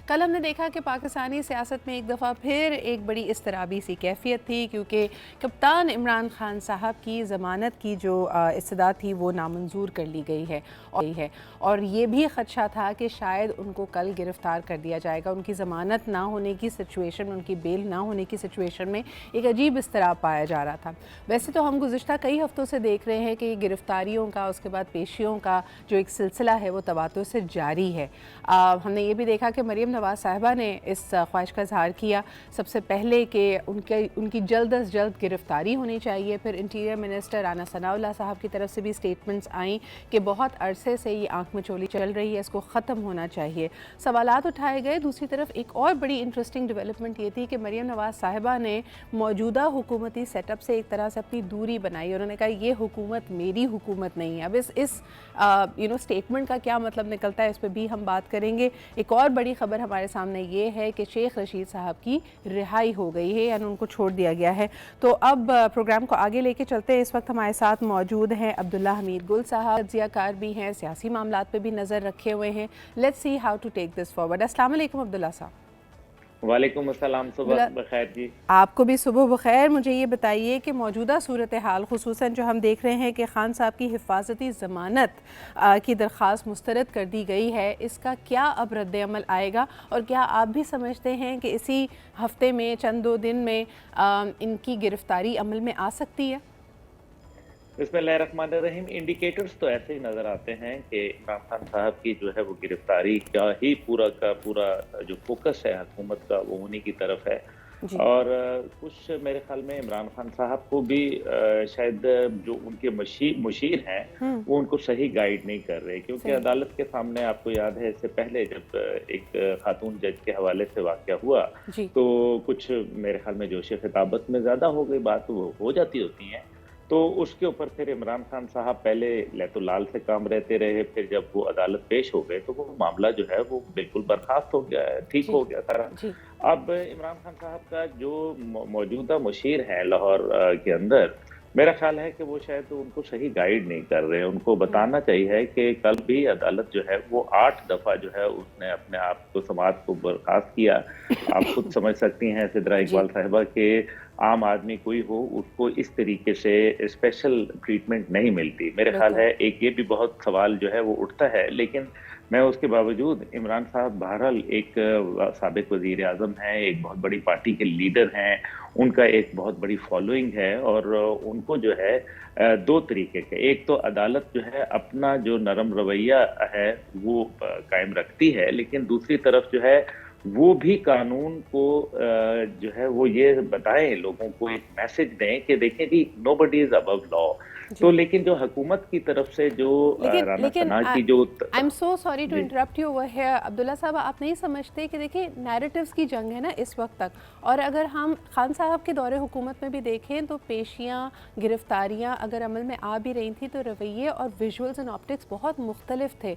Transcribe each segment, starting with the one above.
کل ہم نے دیکھا کہ پاکستانی سیاست میں ایک دفعہ پھر ایک بڑی اضطرابی سی کیفیت تھی، کیونکہ کپتان عمران خان صاحب کی ضمانت کی جو استدعا تھی وہ نامنظور کر لی گئی ہے اور یہ بھی خدشہ تھا کہ شاید ان کو کل گرفتار کر دیا جائے گا۔ ان کی ضمانت نہ ہونے کی سچویشن، ان کی بیل نہ ہونے کی سچویشن میں ایک عجیب اضطراب پایا جا رہا تھا۔ ویسے تو ہم گزشتہ کئی ہفتوں سے دیکھ رہے ہیں کہ یہ گرفتاریوں کا، اس کے بعد پیشیوں کا جو ایک سلسلہ ہے وہ تواتر سے جاری ہے۔ ہم نے یہ بھی دیکھا کہ مریم نواز صاحبہ نے اس خواہش کا اظہار کیا سب سے پہلے کہ ان کی جلد از جلد گرفتاری ہونی چاہیے۔ پھر انٹیریئر منسٹر رانا ثناءاللہ صاحب کی طرف سے بھی سٹیٹمنٹس آئیں کہ بہت عرصے سے یہ آنکھ میں چولی چل رہی ہے، اس کو ختم ہونا چاہیے۔ سوالات اٹھائے گئے۔ دوسری طرف ایک اور بڑی انٹرسٹنگ ڈیولپمنٹ یہ تھی کہ مریم نواز صاحبہ نے موجودہ حکومتی سیٹ اپ سے ایک طرح سے اپنی دوری بنائی۔ انہوں نے کہا یہ حکومت میری حکومت نہیں ہے۔ اب اس سٹیٹمنٹ کا کیا مطلب نکلتا ہے اس پہ بھی ہم بات کریں گے۔ ایک اور بڑی خبر ہمارے سامنے یہ ہے کہ شیخ رشید صاحب کی رہائی ہو گئی ہے، یعنی ان کو چھوڑ دیا گیا ہے۔ تو اب پروگرام کو آگے لے کے چلتے ہیں۔ اس وقت ہمارے ساتھ موجود ہیں عبداللہ حمید گل صاحب، تجزیہ کار بھی ہیں، سیاسی معاملات پہ بھی نظر رکھے ہوئے ہیں۔ Let's see how to take this forward. السلام علیکم عبداللہ صاحب۔ وعلیکم السلام، صبح بخیر جی۔ آپ کو بھی صبح بخیر۔ مجھے یہ بتائیے کہ موجودہ صورتحال، خصوصاً جو ہم دیکھ رہے ہیں کہ خان صاحب کی حفاظتی ضمانت کی درخواست مسترد کر دی گئی ہے، اس کا کیا اب رد عمل آئے گا؟ اور کیا آپ بھی سمجھتے ہیں کہ اسی ہفتے میں، چند دو دن میں ان کی گرفتاری عمل میں آ سکتی ہے؟ بسم اللہ الرحمن الرحیم۔ انڈیکیٹرز تو ایسے ہی نظر آتے ہیں کہ عمران خان صاحب کی جو ہے وہ گرفتاری کا ہی پورا کا پورا جو فوکس ہے حکومت کا وہ انہی کی طرف ہے۔ اور کچھ میرے خیال میں عمران خان صاحب کو بھی شاید جو ان کے مشیر ہیں وہ ان کو صحیح گائیڈ نہیں کر رہے، کیونکہ عدالت کے سامنے آپ کو یاد ہے اس سے پہلے جب ایک خاتون جج کے حوالے سے واقعہ ہوا تو کچھ میرے خیال میں جوش خطابت میں زیادہ ہو گئی بات، وہ ہو جاتی ہوتی ہیں۔ تو اس کے اوپر پھر عمران خان صاحب پہلے لیت و لال سے کام رہتے رہے، پھر جب وہ عدالت پیش ہو گئے تو وہ معاملہ جو ہے وہ بالکل برخاست ہو گیا ہے، ٹھیک ہو گیا سارا۔ اب عمران خان صاحب کا جو موجودہ مشیر ہے لاہور کے اندر، میرا خیال ہے کہ وہ شاید ان کو صحیح گائیڈ نہیں کر رہے۔ ان کو بتانا چاہیے کہ کل بھی عدالت جو ہے وہ 8 دفعہ جو ہے اس نے اپنے آپ کو سماعت کو برخاست کیا۔ آپ خود سمجھ سکتی ہیں سدرا اقبال صاحبہ کہ عام آدمی کوئی ہو اس کو اس طریقے سے اسپیشل ٹریٹمنٹ نہیں ملتی۔ میرے خیال ہے ایک یہ بھی بہت سوال جو ہے وہ اٹھتا ہے، لیکن میں اس کے باوجود عمران صاحب بہرحال ایک سابق وزیر اعظم ہیں، ایک بہت بڑی پارٹی کے لیڈر ہیں، ان کا ایک بہت بڑی فالوئنگ ہے، اور ان کو جو ہے دو طریقے کے، ایک تو عدالت جو ہے اپنا جو نرم رویہ ہے وہ قائم رکھتی ہے، لیکن دوسری طرف جو ہے وہ بھی قانون کو جو ہے وہ یہ بتائیں، لوگوں کو ایک میسج دیں کہ دیکھیں جی نو بڈی از ابو لا۔ تو لیکن جو حکومت کی طرف سے جو رانا ثنا کی جو I'm so sorry to interrupt you over here عبداللہ صاحب، آپ نہیں سمجھتے کہ دیکھیں نیریٹیوز کی جنگ ہے نا اس وقت تک، اور اگر ہم خان صاحب کے دور حکومت میں بھی دیکھیں تو پیشیاں، گرفتاریاں اگر عمل میں آ بھی رہی تھیں تو رویے اور ویژولز اینڈ آپٹکس بہت مختلف تھے۔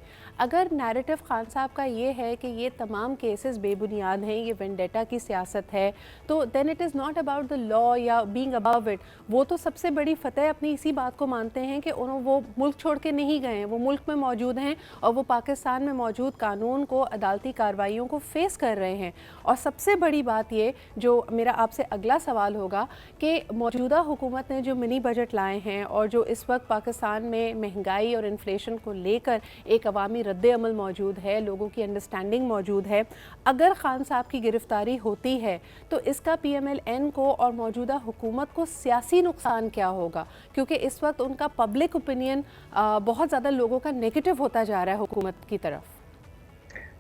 اگر نیریٹیو خان صاحب کا یہ ہے کہ یہ تمام کیسز بے بنیاد ہیں، یہ وینڈیٹا کی سیاست ہے، تو then it is not about the law یا بینگ اباو اٹ۔ وہ تو سب سے بڑی فتح اپنی اسی بات کو مانتے ہیں کہ وہ ملک چھوڑ کے نہیں گئے ہیں، وہ ملک میں موجود ہیں اور وہ پاکستان میں موجود قانون کو، عدالتی کارروائیوں کو فیس کر رہے ہیں۔ اور سب سے بڑی بات یہ جو میرا آپ سے اگلا سوال ہوگا کہ موجودہ حکومت نے جو منی بجٹ لائے ہیں اور جو اس وقت پاکستان میں مہنگائی اور انفلیشن کو لے کر ایک عوامی رد عمل موجود ہے، لوگوں کی انڈرسٹینڈنگ موجود ہے، اگر خان صاحب کی گرفتاری ہوتی ہے تو اس کا پی ایم ایل این کو اور موجودہ حکومت کو سیاسی نقصان کیا ہوگا؟ کیونکہ اس وقت ان کا پبلک اوپینین بہت زیادہ لوگوں کا نیگیٹو ہوتا جا رہا ہے حکومت کی طرف۔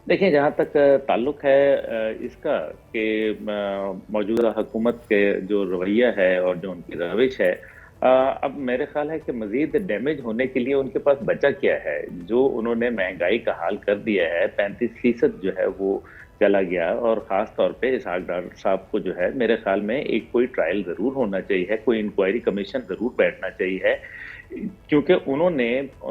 دیکھیں جہاں تک تعلق ہے اس کا کہ موجودہ حکومت کے جو رویہ ہے اور جو ان کی روش ہے، اب میرے خیال ہے کہ مزید ڈیمیج ہونے کے لیے ان کے پاس بچا کیا ہے؟ جو انہوں نے مہنگائی کا حال کر دیا ہے، 35% جو ہے وہ چلا گیا، اور خاص طور پہ اسحاق ڈار صاحب کو جو ہے میرے خیال میں ایک کوئی ٹرائل ضرور ہونا چاہیے، کوئی انکوائری کمیشن ضرور بیٹھنا چاہیے۔ क्योंकि उन्होंने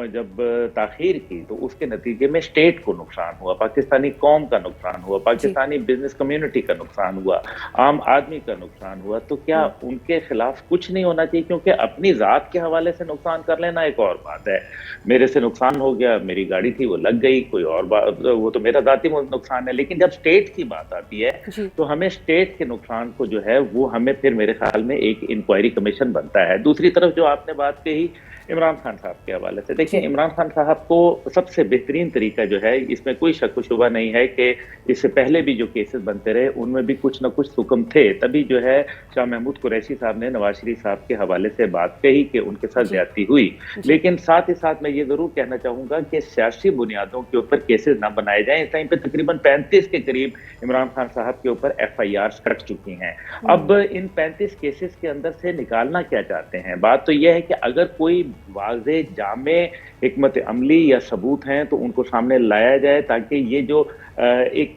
जब ताख़ीर की तो उसके नतीजे में स्टेट को नुकसान हुआ, पाकिस्तानी कौम का नुकसान हुआ, जी। पाकिस्तानी बिज़नेस कम्युनिटी का नुकसान हुआ, आम आदमी का नुकसान हुआ। तो क्या हुँ, उनके खिलाफ कुछ नहीं होना चाहिए? क्योंकि अपनी ज़ात के हवाले से नुकसान कर लेना एक और बात है। मेरे से नुकसान हो गया, मेरी गाड़ी थी वो लग गई, कोई और बात, वो तो मेरा ज़ाती नुकसान है। लेकिन जब स्टेट की बात आती है जी। तो हमें स्टेट के नुकसान को जो है वो हमें फिर मेरे ख्याल में एक इंक्वायरी कमीशन बनता है। दूसरी तरफ जो आपने बात कही इमरान खान साहब के हवाले से, देखिए जी। इमरान खान साहब को सबसे बेहतरीन तरीका जो है, इसमें कोई शक व शुबा नहीं है कि इससे पहले भी जो केसेस बनते रहे उनमें भी कुछ न कुछ सुकम थे। तभी जो है शाह महमूद कुरैशी साहब ने नवाज शरीफ साहब के हवाले से बात कही कि उनके साथ जी। ज्यादती हुई। जी। लेकिन साथ ही साथ मैं ये जरूर कहना चाहूंगा कि सियासी बुनियादों के ऊपर केसेस ना बनाए जाएं। इस टाइम पे तकरीबन 35 के करीब इमरान खान साहब के ऊपर FIR कट चुकी हैं। अब हुँ। इन 35 केसेस के अंदर से निकालना क्या चाहते हैं? बात तो यह है कि अगर कोई वाज़े जामे हिकमत अमली या सबूत हैं तो उनको सामने लाया जाए, ताकि ये जो एक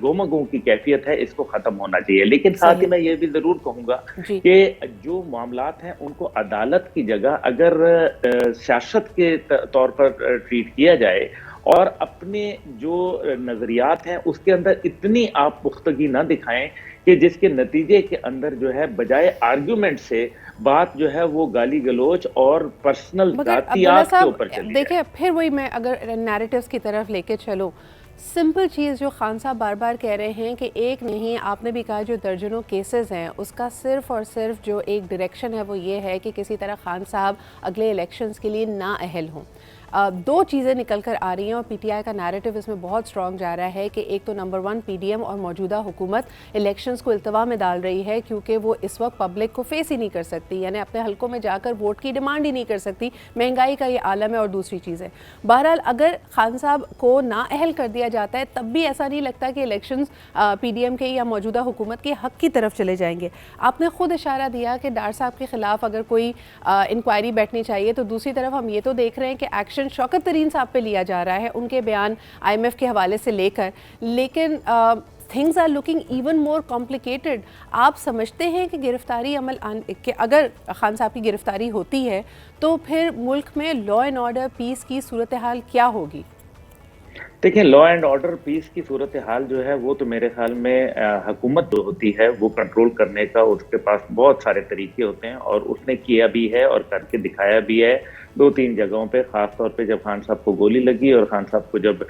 गोमा-गू की कैफियत है इसको ख़त्म होना चाहिए। लेकिन साथ ही सही। मैं ये भी ज़रूर कहूँगा जी। कि जो मामलात हैं उनको अदालत की जगह अगर सियासत के तौर पर ट्रीट किया जाए और अपने जो नज़रियात हैं उसके अंदर इतनी आप पुख्तगी ना दिखाएं कि जिसके नतीजे के अंदर जो है बजाय आर्ग्यूमेंट से बात जो है वो गाली गलोच और पर्सनल मगर अब्दुल्ला जातियात के साहब ऊपर चली जाए। देखिए, फिर वही मैं अगर नैरेटिव्स की तरफ लेके चलूँ, सिंपल चीज़ जो खान साहब बार बार कह रहे हैं कि एक नहीं, आपने भी कहा जो दर्जनों केसेस हैं उसका सिर्फ और सिर्फ जो एक डायरेक्शन है वो ये है कि किसी तरह खान साहब अगले इलेक्शंस के लिए नाअहल हों। दो चीज़ें निकल कर आ रही हैं और PTI का नैरेटिव इसमें बहुत स्ट्रॉन्ग जा रहा है कि एक तो नंबर 1 PDM और मौजूदा हुकूमत इलेक्शंस को इल्तवा में डाल रही है क्योंकि वो इस वक्त पब्लिक को फेस ही नहीं कर सकती, यानी अपने हलकों में जाकर वोट की डिमांड ही नहीं कर सकती, महंगाई का ये आलम है और दूसरी चीज़ें। बहरहाल अगर खान साहब को नाअहल कर दिया जाता है तब भी ऐसा नहीं लगता कि इलेक्शंस PDM के या मौजूदा हुकूमत के हक़ की तरफ चले जाएंगे। आपने खुद इशारा दिया कि डार साहब के ख़िलाफ़ अगर कोई इंक्वायरी बैठनी चाहिए, तो दूसरी तरफ हम ये तो देख रहे हैं कि एक्शन शौकत तरीन साहब पे लिया जा रहा है, उनके बयान IMF के हवाले से लेकर, लेकिन things are looking even more complicated. आप समझते हैं कि गिरफ्तारी अमल कि अगर खान साहब की गिरफ्तारी होती है तो फिर मुल्क में लॉ एंड ऑर्डर पीस की सूरत हाल क्या होगी? देखिए, लॉ एंड ऑर्डर पीस की सूरत हाल जो है वो तो मेरे ख्याल में हुकूमत जो होती है वो कंट्रोल करने का उसके पास बहुत सारे तरीके होते हैं और उसने किया भी है और करके दिखाया भी है। 2-3 जगहों पे, ख़ास तौर पे जब खान साहब को गोली लगी और खान साहब को जब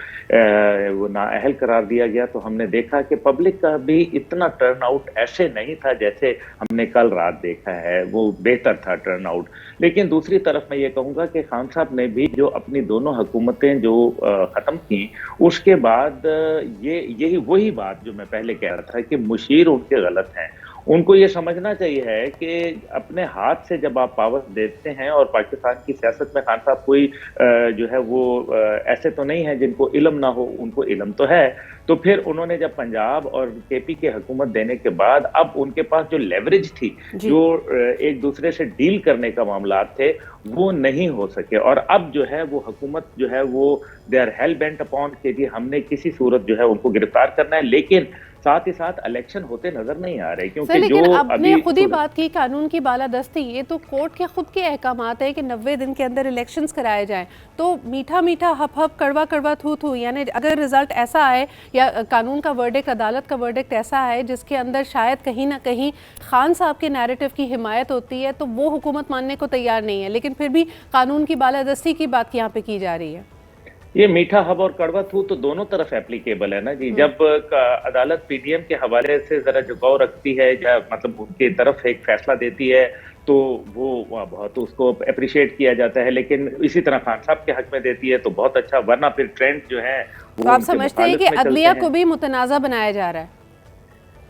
वो नाअहल करार दिया गया तो हमने देखा कि पब्लिक का भी इतना टर्न आउट ऐसे नहीं था जैसे हमने कल रात देखा है, वो बेहतर था टर्न आउट। लेकिन दूसरी तरफ मैं ये कहूँगा कि खान साहब ने भी जो अपनी दोनों हुकूमतें जो ख़त्म की, उसके बाद यही वही बात जो मैं पहले कह रहा था कि मुशीर उनके गलत हैं। उनको ये समझना चाहिए है कि अपने हाथ से जब आप पावर देते हैं, और पाकिस्तान की सियासत में खान साहब कोई जो है वो ऐसे तो नहीं है जिनको इल्म ना हो, उनको इल्म तो है। तो फिर उन्होंने जब पंजाब और KP की हुकूमत देने के बाद अब उनके पास जो लेवरेज थी, जो एक दूसरे से डील करने का मामलात थे, वो नहीं हो सके। और अब जो है वो हुकूमत जो है वो they are hell bent upon कि जी हमने किसी सूरत जो है उनको गिरफ्तार करना है, लेकिन साथ ही साथ इलेक्शन होते नजर नहीं आ रहे, सर क्योंकि लेकिन जो आपने अभी खुद ही बात की कानून की बालादस्ती, ये तो कोर्ट के खुद के अहकामात है कि 90 दिन के अंदर इलेक्शंस कराए जाएं। तो मीठा मीठा हप हप कड़वा कड़वा थू थू, यानी अगर रिजल्ट ऐसा आए या कानून का वर्डिक्ट, अदालत का वर्डिक्ट ऐसा आए जिसके अंदर शायद कहीं ना कहीं खान साहब के नैरेटिव की हिमायत होती है, तो वो हुकूमत मानने को तैयार नहीं है, लेकिन फिर भी कानून की बालादस्ती की बात यहाँ पे की जा रही है। ये मीठा हब और कड़वा थू तो दोनों तरफ एप्लीकेबल है ना जी। जब अदालत PDM के हवाले से जरा झुकाव रखती है या मतलब उनकी तरफ एक फैसला देती है तो वो बहुत उसको अप्रिशिएट किया जाता है, लेकिन इसी तरह खान साहब के हक में देती है तो बहुत अच्छा, वरना फिर ट्रेंड जो है तो वो आप उनके समझते हैं कि मुखालिफ में चलते अदलिया हैं। को भी मुतनाज़ा बनाया जा रहा है?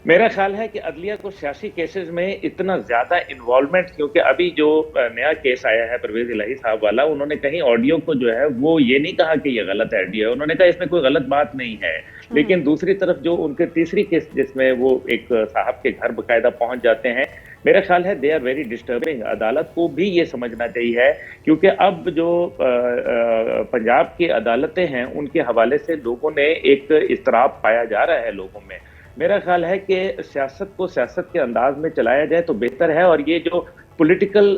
मेरा ख्याल है कि अदलिया को सियासी केसेस में इतना ज्यादा इन्वॉल्वमेंट, क्योंकि अभी जो नया केस आया है परवेज इलाही साहब वाला, उन्होंने कहीं ऑडियो को जो है वो ये नहीं कहा कि ये गलत ऑडियो है, उन्होंने कहा इसमें कोई गलत बात नहीं है। लेकिन दूसरी तरफ जो उनके तीसरी केस जिसमें वो एक साहब के घर बकायदा पहुंच जाते हैं, मेरा ख्याल है दे आर वेरी डिस्टर्बिंग। अदालत को भी ये समझना चाहिए, क्योंकि अब जो पंजाब की अदालतें हैं उनके हवाले से लोगों ने एक इस्तराब पाया जा रहा है लोगों में। मेरा ख्याल है कि सियासत को सियासत के अंदाज में चलाया जाए तो बेहतर है, और ये जो पॉलिटिकल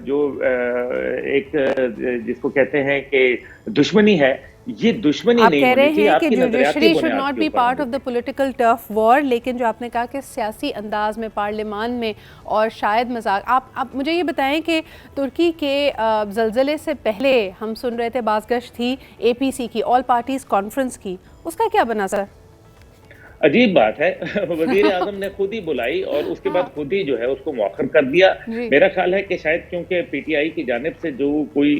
जो एक जिसको कहते हैं कि दुश्मनी है, ये दुश्मनी आप नहीं कह रहे होनी चाहिए, हैं कि आपकी जुडिशरी नजरियाती शुड बुनियाद नॉट के बी ऊपर पार्ट होनी of the political turf war, लेकिन जो आपने कहा कि सियासी अंदाज में पार्लियामान में और शायद मजाक, आप मुझे ये बताएं कि तुर्की के ज़लज़ले से पहले हम सुन रहे थे बाज़गश्त थी APC की, ऑल पार्टीज़ कॉन्फ्रेंस की, उसका क्या बना सर? अजीब बात है वजीर आजम ने खुद ही बुलाई और उसके बाद खुद ही जो है उसको मौखर कर दिया। जी। मेरा ख्याल है कि शायद क्योंकि पीटीआई की जानिब से जो कोई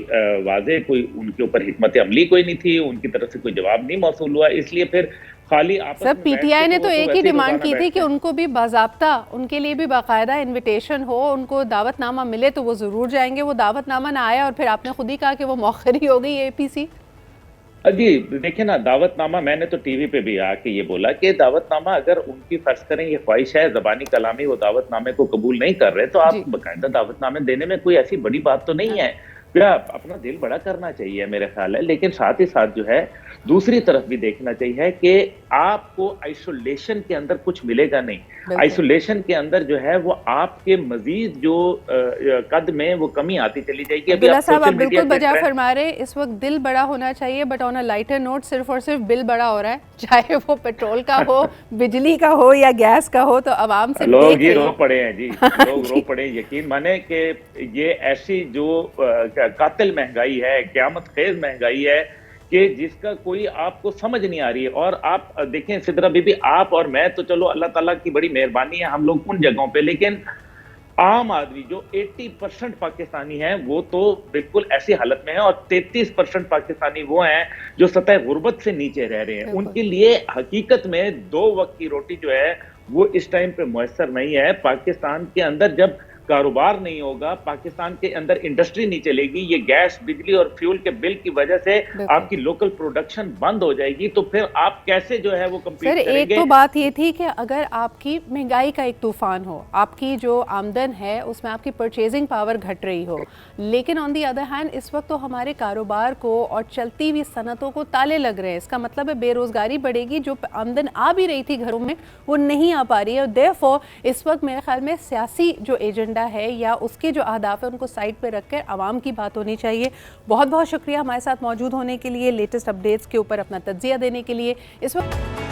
वाज़े कोई उनके ऊपर हिकमत अमली कोई नहीं थी, उनकी तरफ से कोई जवाब नहीं मौसूल हुआ, इसलिए फिर खाली आपस सर में पीटीआई ने तो एक ही वैसे डिमांड की रोजाना थी कि बैठते हैं। उनको भी बाज़ाब्ता, उनके लिए भी बाकायदा इनविटेशन हो, उनको दावतनामा मिले तो वो ज़रूर जाएंगे। वो दावतनामा ना आया और फिर आपने खुद ही कहा कि वो मौखर ही हो गई APC। जी देखिए ना, दावतनामा मैंने तो टीवी पे भी आके ये बोला कि दावतनामा अगर उनकी फर्ज करें ये ख्वाहिश है ज़बानी कलामी वो दावतनामे को कबूल नहीं कर रहे, तो आप जी। बाकायदा दावतनामे देने में कोई ऐसी बड़ी बात तो नहीं है। फिर अपना दिल बड़ा करना चाहिए मेरे ख्याल है, लेकिन साथ ही साथ जो है दूसरी तरफ भी देखना चाहिए कि आपको आइसोलेशन के अंदर कुछ मिलेगा नहीं। बिल्कुल। आइसोलेशन के अंदर जो है वो आपके मजीद जो कद में वो कमी आती चली जाएगी। अभी अब्दुल्ला आप साहब, आप सोशल मीडिया बिल्कुल के बजा ट्रेंड फरमा रहे, इस वक्त दिल बड़ा होना चाहिए, but on a lighter note सिर्फ और सिर्फ बिल बड़ा हो रहा है, चाहे वो पेट्रोल का हो, बिजली का हो या गैस का हो, तो आवाम से लोग देख ये रही रो है। पड़े हैं जी, लोग रो पड़े हैं। यकीन माने कि ये ऐसी जो कातिल महंगाई है, क़यामत खेज महंगाई है कि जिसका कोई आपको समझ नहीं आ रही है। और आप देखें सिद्रा बीबी, आप और मैं तो चलो अल्लाह ताला की बड़ी मेहरबानी है हम लोग उन जगहों पे, लेकिन आम आदमी जो 80% पाकिस्तानी हैं वो तो बिल्कुल ऐसी हालत में है, और 33% पाकिस्तानी वो हैं जो सतह गुर्बत से नीचे रह रहे हैं। उनके लिए हकीकत में 2 वक्त की रोटी जो है वो इस टाइम पे मुयस्सर नहीं है। पाकिस्तान के अंदर जब कारोबार नहीं होगा, पाकिस्तान के अंदर इंडस्ट्री नहीं चलेगी, ये गैस बिजली और फ्यूल के बिल की वजह से आपकी लोकल प्रोडक्शन बंद हो जाएगी, तो फिर आप कैसे जो है वो कम्पीट सर करेंगे? एक तो बात ये थी कि अगर आपकी महंगाई का एक तूफान हो, आपकी जो आमदन है उसमें आपकी परचेजिंग पावर घट रही हो, लेकिन ऑन दी अदर हैंड इस वक्त तो हमारे कारोबार को और चलती हुई सनतों को ताले लग रहे हैं। इसका मतलब है बेरोजगारी बढ़ेगी, जो आमदन आ भी रही थी घरों में वो नहीं आ पा रही है। और देयरफॉर इस वक्त मेरे ख्याल में सियासी जो एजेंडा है या उसके जो अहदाफ है उनको साइड पे रखकर आवाम की बात होनी चाहिए। बहुत बहुत शुक्रिया हमारे साथ मौजूद होने के लिए, लेटेस्ट अपडेट्स के ऊपर अपना तज्जिया देने के लिए। इस वक्त